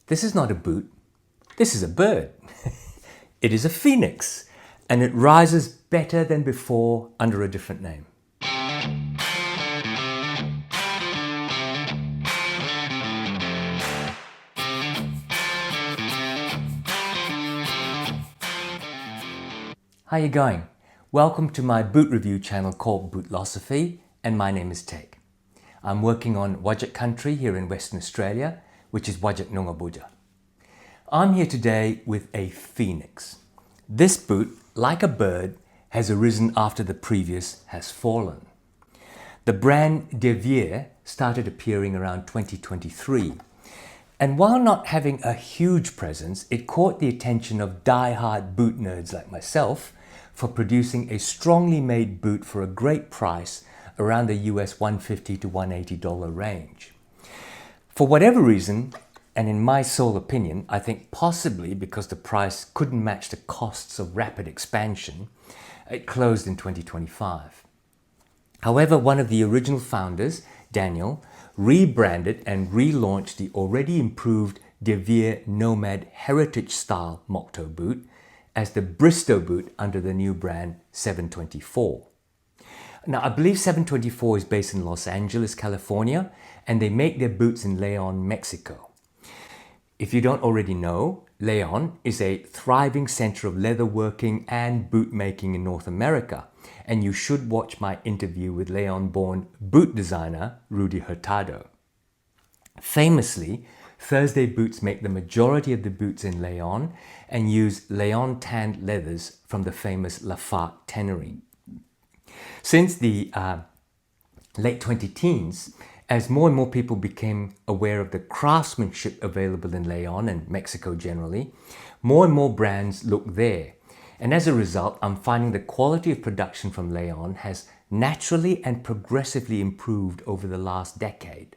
This is not a boot, this is a bird. It is a phoenix, and it rises better than before under a different name. How you going? Welcome to my boot review channel called Bootlosophy, and my name is Take. I'm working on Wajak country here in Western Australia, which is Wajak Noongar. I'm here today with a phoenix. This boot, like a bird, has arisen after the previous has fallen. The brand De Vier started appearing around 2023. And while not having a huge presence, it caught the attention of die-hard boot nerds like myself for producing a strongly made boot for a great price around the US $150 to $180 range. For whatever reason, and in my sole opinion, I think possibly because the price couldn't match the costs of rapid expansion, it closed in 2025. However, one of the original founders, Daniel, rebranded and relaunched the already improved De Vier Nomad Heritage Style mock-toe boot as the Bristow boot under the new brand 724. Now, I believe 724 is based in Los Angeles, California, and they make their boots in Leon, Mexico. If you don't already know, Leon is a thriving center of leatherworking and boot making in North America, and you should watch my interview with Leon-born boot designer Rudy Hurtado. Famously, Thursday Boots make the majority of the boots in Leon and use Leon tanned leathers from the famous Lafargue tannery. Since the late 20-teens, as more and more people became aware of the craftsmanship available in Leon and Mexico generally, more and more brands look there. And as a result, I'm finding the quality of production from Leon has naturally and progressively improved over the last decade.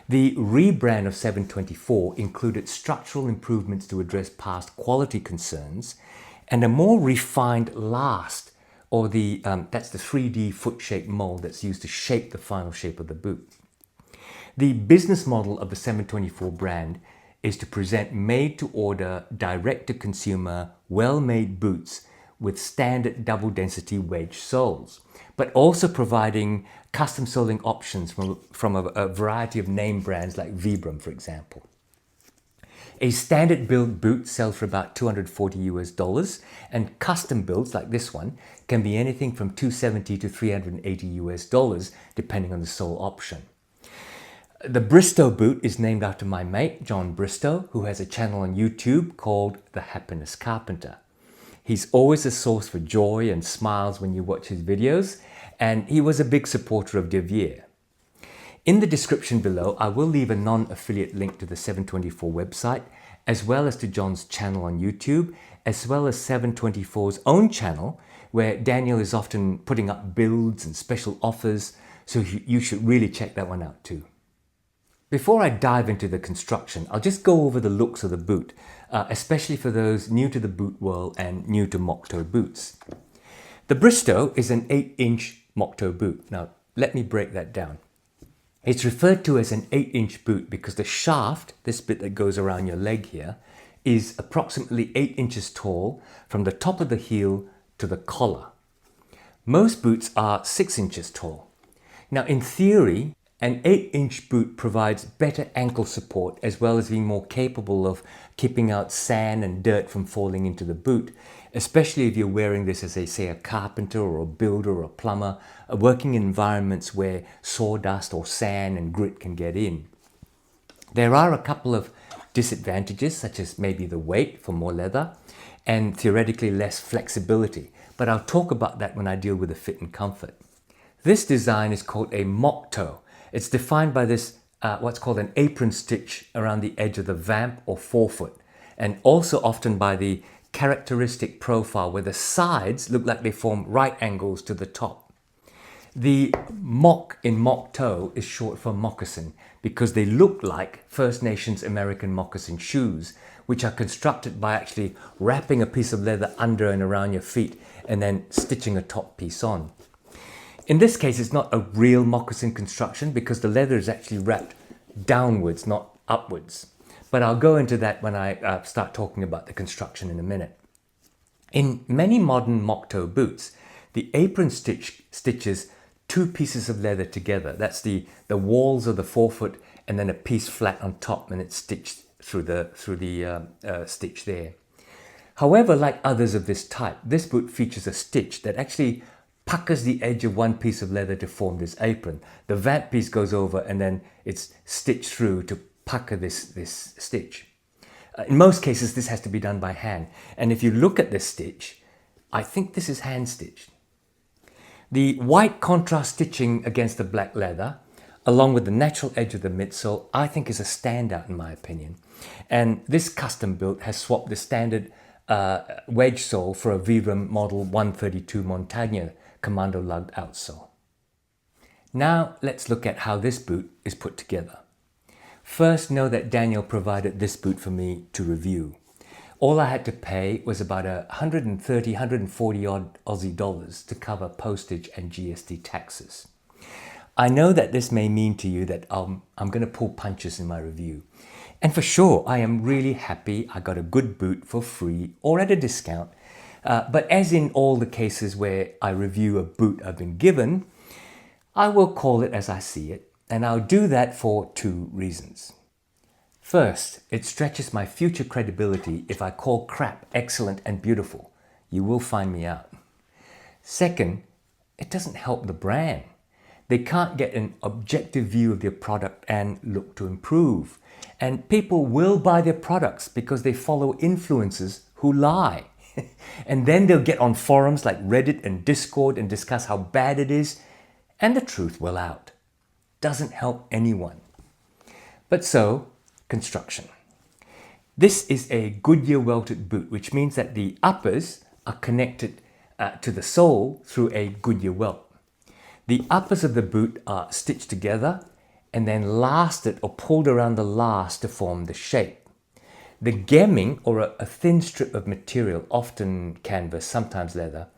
The rebrand of 724 included structural improvements to address past quality concerns and a more refined last, or that's the 3D foot-shaped mold that's used to shape the final shape of the boot. The business model of the 724 brand is to present made-to-order, direct-to-consumer, well-made boots with standard double-density wedge soles, but also providing custom soling options from a variety of name brands like Vibram, for example. A standard build boot sells for about $240 and custom builds like this one can be anything from $270 to $380 depending on the sole option. The Bristow boot is named after my mate, John Bristow, who has a channel on YouTube called The Happiness Carpenter. He's always a source for joy and smiles when you watch his videos, and he was a big supporter of De Vier. In the description below, I will leave a non-affiliate link to the 724 website, as well as to John's channel on YouTube, as well as 724's own channel, where Daniel is often putting up builds and special offers, so you should really check that one out too. Before I dive into the construction, I'll just go over the looks of the boot, especially for those new to the boot world and new to mock-toe boots. The Bristow is an 8-inch mock-toe boot. Now, let me break that down. It's referred to as an 8-inch boot because the shaft, this bit that goes around your leg here, is approximately 8 inches tall from the top of the heel to the collar. Most boots are 6 inches tall. Now, in theory, an 8-inch boot provides better ankle support as well as being more capable of keeping out sand and dirt from falling into the boot, especially if you're wearing this as a carpenter or a builder or a plumber, working in environments where sawdust or sand and grit can get in. There are a couple of disadvantages, such as maybe the weight for more leather and theoretically less flexibility, but I'll talk about that when I deal with the fit and comfort. This design is called a mock-toe. It's defined by this, what's called an apron stitch around the edge of the vamp or forefoot, and also often by the characteristic profile where the sides look like they form right angles to the top. The mock in mock-toe is short for moccasin because they look like First Nations American moccasin shoes, which are constructed by actually wrapping a piece of leather under and around your feet and then stitching a top piece on. In this case, it's not a real moccasin construction because the leather is actually wrapped downwards, not upwards. but I'll go into that when I start talking about the construction in a minute. In many modern mock-toe boots, the apron stitches two pieces of leather together. That's the walls of the forefoot and then a piece flat on top, and it's stitched through the stitch there. However, like others of this type, this boot features a stitch that actually puckers the edge of one piece of leather to form this apron. The vamp piece goes over and then it's stitched through to pucker this stitch. In most cases, this has to be done by hand. And if you look at this stitch, I think this is hand stitched. The white contrast stitching against the black leather, along with the natural edge of the midsole, I think is a standout in my opinion. And this custom built has swapped the standard wedge sole for a Vibram Model 132 Montagna commando lugged outsole. Now let's look at how this boot is put together. First, know that Daniel provided this boot for me to review. All I had to pay was about 130, 140 odd Aussie dollars to cover postage and GST taxes. I know that this may mean to you that I'm going to pull punches in my review. And for sure, I am really happy I got a good boot for free or at a discount. But as in all the cases where I review a boot I've been given, I will call it as I see it. And I'll do that for two reasons. First, it stretches my future credibility if I call crap excellent and beautiful. You will find me out. Second, it doesn't help the brand. They can't get an objective view of their product and look to improve. And people will buy their products because they follow influencers who lie. And then they'll get on forums like Reddit and Discord and discuss how bad it is, and the truth will out. Doesn't help anyone. But so, construction. This is a Goodyear welted boot, which means that the uppers are connected to the sole through a Goodyear welt. The uppers of the boot are stitched together and then lasted or pulled around the last to form the shape. The gemming, or a thin strip of material, often canvas, sometimes leather,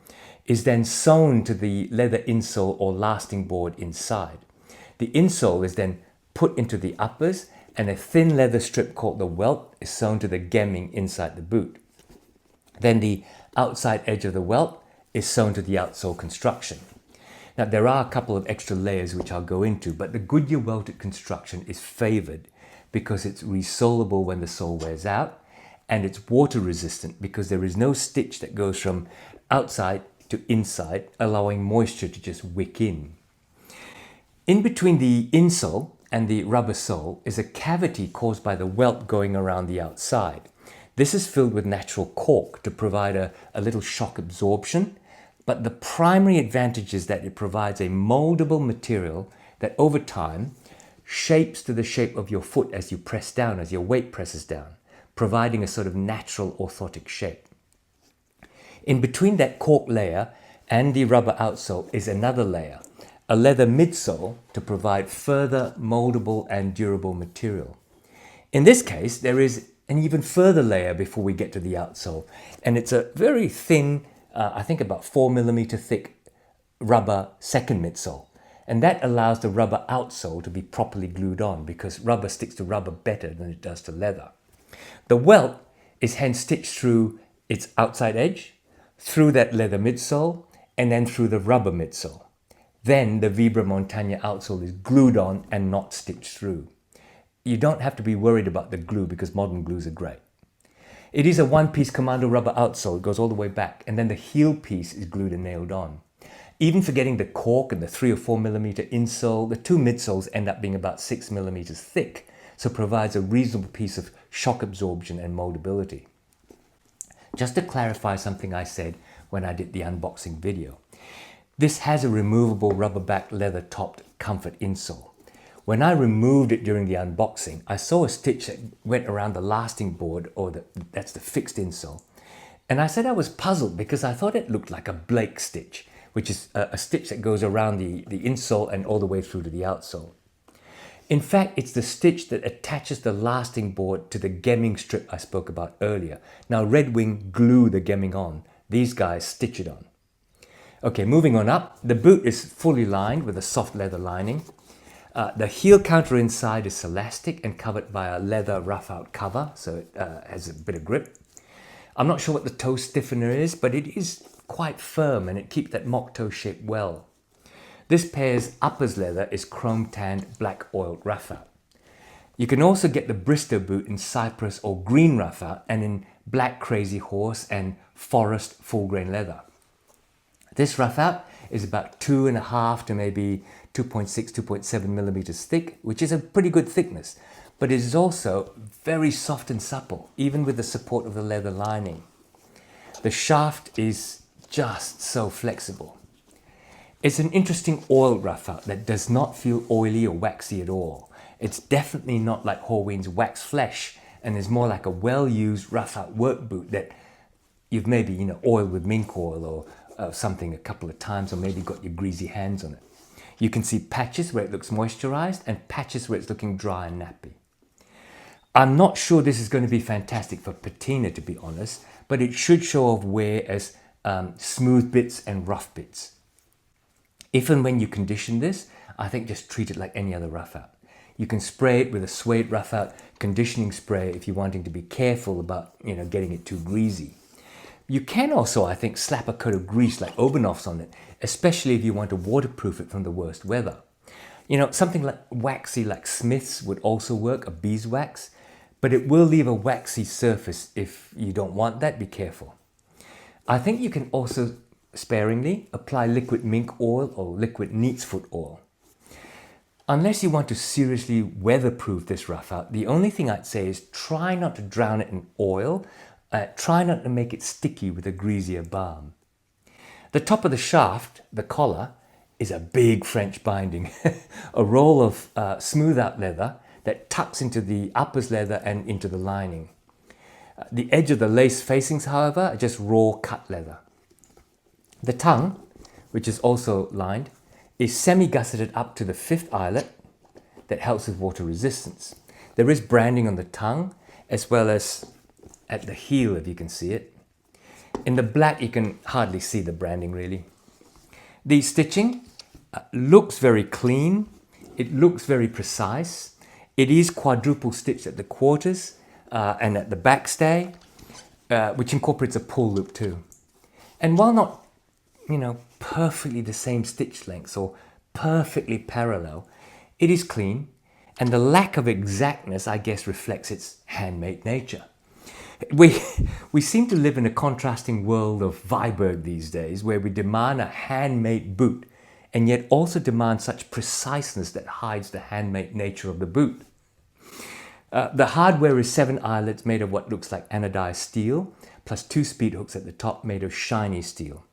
is then sewn to the leather insole or lasting board inside. The insole is then put into the uppers, and a thin leather strip called the welt is sewn to the gemming inside the boot. Then the outside edge of the welt is sewn to the outsole construction. Now there are a couple of extra layers which I'll go into, but the Goodyear welted construction is favored because it's resolable when the sole wears out, and it's water resistant because there is no stitch that goes from outside to inside, allowing moisture to just wick in. In between the insole and the rubber sole is a cavity caused by the welt going around the outside. This is filled with natural cork to provide a little shock absorption, but the primary advantage is that it provides a moldable material that over time shapes to the shape of your foot as you press down, as your weight presses down, providing a sort of natural orthotic shape. In between that cork layer and the rubber outsole is another layer, a leather midsole to provide further moldable and durable material. In this case, there is an even further layer before we get to the outsole, and it's a very thin, I think about 4mm thick rubber second midsole. And that allows the rubber outsole to be properly glued on because rubber sticks to rubber better than it does to leather. The welt is hence stitched through its outside edge, through that leather midsole, and then through the rubber midsole. Then the Vibram Montagna outsole is glued on and not stitched through. You don't have to be worried about the glue because modern glues are great. It is a one-piece commando rubber outsole, it goes all the way back, and then the heel piece is glued and nailed on. Even forgetting the cork and the 3 or 4mm insole, the two midsoles end up being about 6mm thick, so provides a reasonable piece of shock absorption and moldability. Just to clarify something I said when I did the unboxing video, this has a removable rubber-backed leather-topped comfort insole. When I removed it during the unboxing, I saw a stitch that went around the lasting board, or that's the fixed insole, and I said I was puzzled because I thought it looked like a Blake stitch, which is a stitch that goes around the insole and all the way through to the outsole. In fact, it's the stitch that attaches the lasting board to the gemming strip I spoke about earlier. Now, Red Wing glue the gemming on. These guys stitch it on. Okay, moving on up. The boot is fully lined with a soft leather lining. The heel counter inside is elastic and covered by a leather rough-out cover, so it has a bit of grip. I'm not sure what the toe stiffener is, but it is quite firm and it keeps that mock toe shape well. This pair's uppers leather is chrome tanned black oiled rough-out. You can also get the Bristow boot in cypress or green rough-out and in black crazy horse and forest full grain leather. This rough-out is about 2.5 to maybe 2.6, 2.7 millimeters thick, which is a pretty good thickness, but it is also very soft and supple, even with the support of the leather lining. The shaft is just so flexible. It's an interesting oil rough-out that does not feel oily or waxy at all. It's definitely not like Horween's wax flesh, and is more like a well-used rough-out work boot that you've maybe oiled with mink oil or something a couple of times, or maybe got your greasy hands on it. You can see patches where it looks moisturized and patches where it's looking dry and nappy. I'm not sure this is going to be fantastic for patina, to be honest, but it should show off wear as smooth bits and rough bits. If and when you condition this, I think just treat it like any other rough-out. You can spray it with a suede rough-out conditioning spray if you're wanting to be careful about getting it too greasy. You can also, I think, slap a coat of grease like Obernoff's on it, especially if you want to waterproof it from the worst weather. Something like waxy like Smith's would also work, a beeswax, but it will leave a waxy surface. If you don't want that, be careful. I think you can also sparingly apply liquid mink oil or liquid neat's foot oil. Unless you want to seriously weatherproof this rough-out, the only thing I'd say is try not to drown it in oil. Try not to make it sticky with a greasier balm. The top of the shaft, the collar, is a big French binding, a roll of smooth out leather that tucks into the uppers leather and into the lining. The edge of the lace facings, however, are just raw cut leather. The tongue, which is also lined, is semi-gusseted up to the 5th eyelet that helps with water resistance. There is branding on the tongue as well as at the heel, if you can see it. In the black, you can hardly see the branding really. The stitching looks very clean. It looks very precise. It is quadruple stitched at the quarters and at the backstay, which incorporates a pull loop too. And while not, perfectly the same stitch lengths or perfectly parallel, it is clean, and the lack of exactness, I guess, reflects its handmade nature. We seem to live in a contrasting world of Viberg these days, where we demand a handmade boot and yet also demand such preciseness that hides the handmade nature of the boot. The hardware is 7 eyelets made of what looks like anodized steel, plus 2 speed hooks at the top made of shiny steel.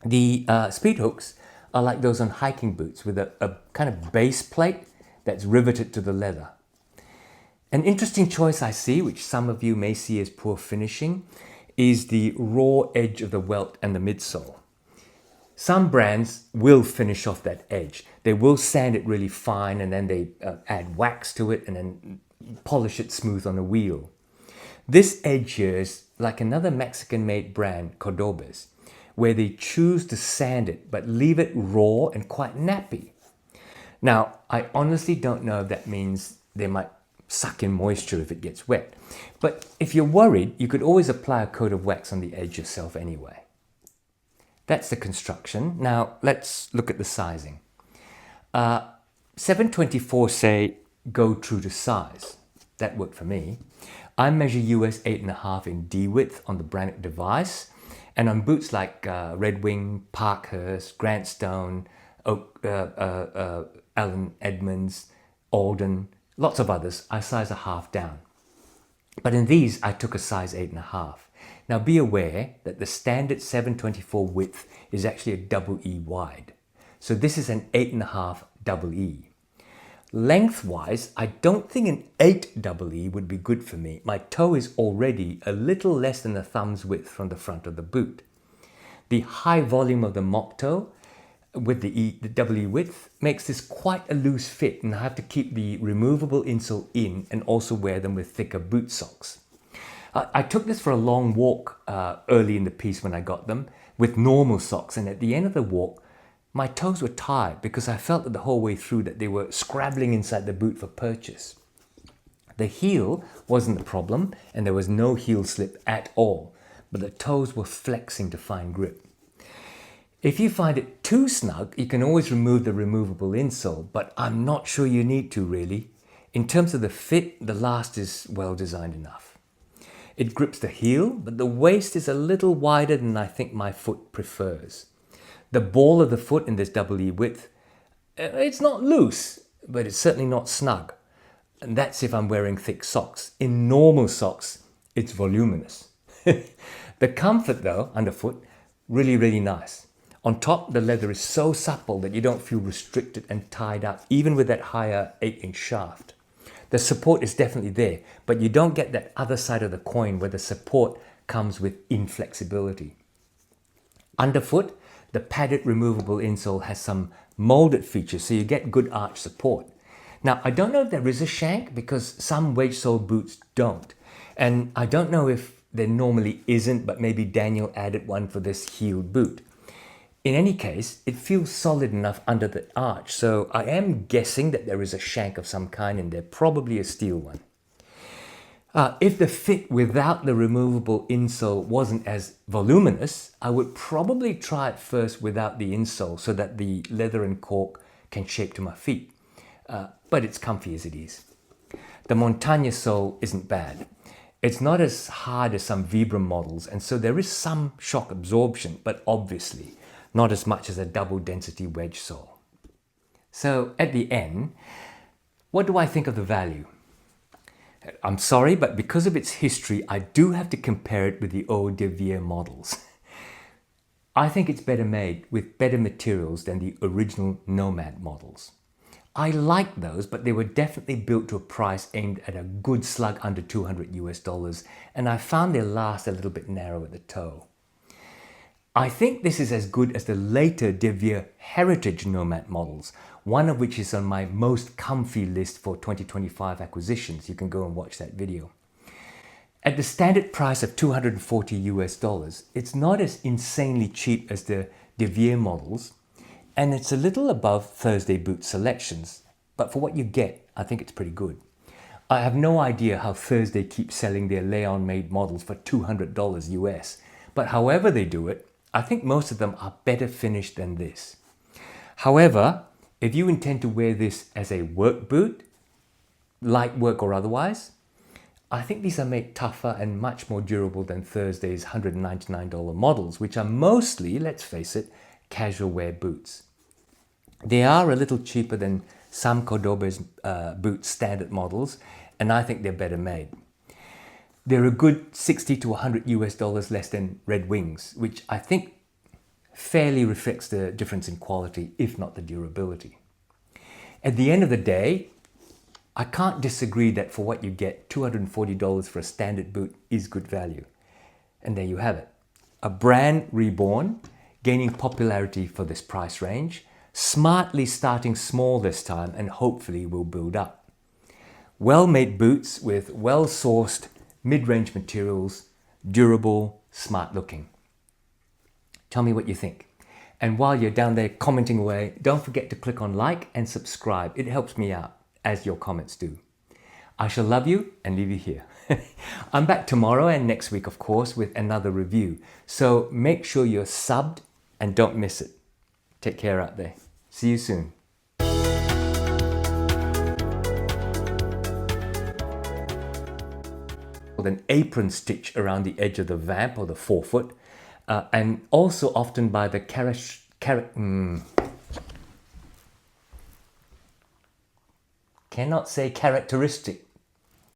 The speed hooks are like those on hiking boots, with a kind of base plate that's riveted to the leather. An interesting choice I see, which some of you may see as poor finishing, is the raw edge of the welt and the midsole. Some brands will finish off that edge. They will sand it really fine, and then they add wax to it and then polish it smooth on a wheel. This edge here is like another Mexican-made brand, Cordoba's, where they choose to sand it but leave it raw and quite nappy. Now, I honestly don't know if that means they might suck in moisture if it gets wet. But if you're worried, you could always apply a coat of wax on the edge yourself anyway. That's the construction. Now let's look at the sizing. 724 say go true to size. That worked for me. I measure US 8.5 in D width on the Brannock device, and on boots like Red Wing, Parkhurst, Grant Stone, Allen Edmonds, Alden, lots of others, I size a half down. But in these, I took a size 8.5. Now be aware that the standard 724 width is actually a double E wide. So this is an 8.5 double E. Lengthwise, I don't think an 8 double E would be good for me. My toe is already a little less than a thumb's width from the front of the boot. The high volume of the mock toe with the double E width makes this quite a loose fit, and I have to keep the removable insole in and also wear them with thicker boot socks. I took this for a long walk early in the piece when I got them with normal socks, and at the end of the walk My toes were tired because I felt that the whole way through that they were scrabbling inside the boot for purchase. The heel wasn't the problem, and there was no heel slip at all, but the toes were flexing to find grip. If you find it too snug, you can always remove the removable insole, but I'm not sure you need to really. In terms of the fit, the last is well designed enough. It grips the heel, but the waist is a little wider than I think my foot prefers. The ball of the foot in this double E width, it's not loose, but it's certainly not snug. And that's if I'm wearing thick socks. In normal socks, it's voluminous. The comfort though, underfoot, really nice. On top, the leather is so supple that you don't feel restricted and tied up, even with that higher 8-inch shaft. The support is definitely there, but you don't get that other side of the coin where the support comes with inflexibility. Underfoot, the padded removable insole has some molded features, so you get good arch support. Now, I don't know if there is a shank because some wedge sole boots don't. And I don't know if there normally isn't, but maybe Daniel added one for this heeled boot. In any case, it feels solid enough under the arch, so I am guessing that there is a shank of some kind in there, probably a steel one. If the fit without the removable insole wasn't as voluminous, I would probably try it first without the insole so that the leather and cork can shape to my feet. But it's comfy as it is. The Montagna sole isn't bad. It's not as hard as some Vibram models, and so there is some shock absorption, but obviously not as much as a double density wedge sole. So at the end, what do I think of the value? I'm sorry, but because of its history, I do have to compare it with the old De Vere models. I think it's better made with better materials than the original Nomad models. I like those, but they were definitely built to a price aimed at a good slug under $200 US, and I found their last a little bit narrow at the toe. I think this is as good as the later De Vere Heritage Nomad models, one of which is on my most comfy list for 2025 acquisitions. You can go and watch that video. At the standard price of $240 US, it's not as insanely cheap as the De Vere models, and it's a little above Thursday Boots selections, but for what you get, I think it's pretty good. I have no idea how Thursday keeps selling their Leon-made models for $200 US, but however they do it, I think most of them are better finished than this. However, if you intend to wear this as a work boot, light work or otherwise, I think these are made tougher and much more durable than Thursday's $199 models, which are mostly, let's face it, casual wear boots. They are a little cheaper than some Cordoba's boots standard models, and I think they're better made. They're a good $60 to $100 US less than Red Wings, which I think fairly reflects the difference in quality, if not the durability. At the end of the day, I can't disagree that for what you get, $240 for a standard boot is good value. And there you have it. A brand reborn, gaining popularity for this price range, smartly starting small this time and hopefully will build up. Well-made boots with well-sourced mid-range materials, durable, smart looking. Tell me what you think. And while you're down there commenting away, don't forget to click on like and subscribe. It helps me out, as your comments do. I shall love you and leave you here. I'm back tomorrow and next week, of course, with another review. So make sure you're subbed and don't miss it. Take care out there. See you soon. With an apron stitch around the edge of the vamp or the forefoot, and also often by the cannot say characteristic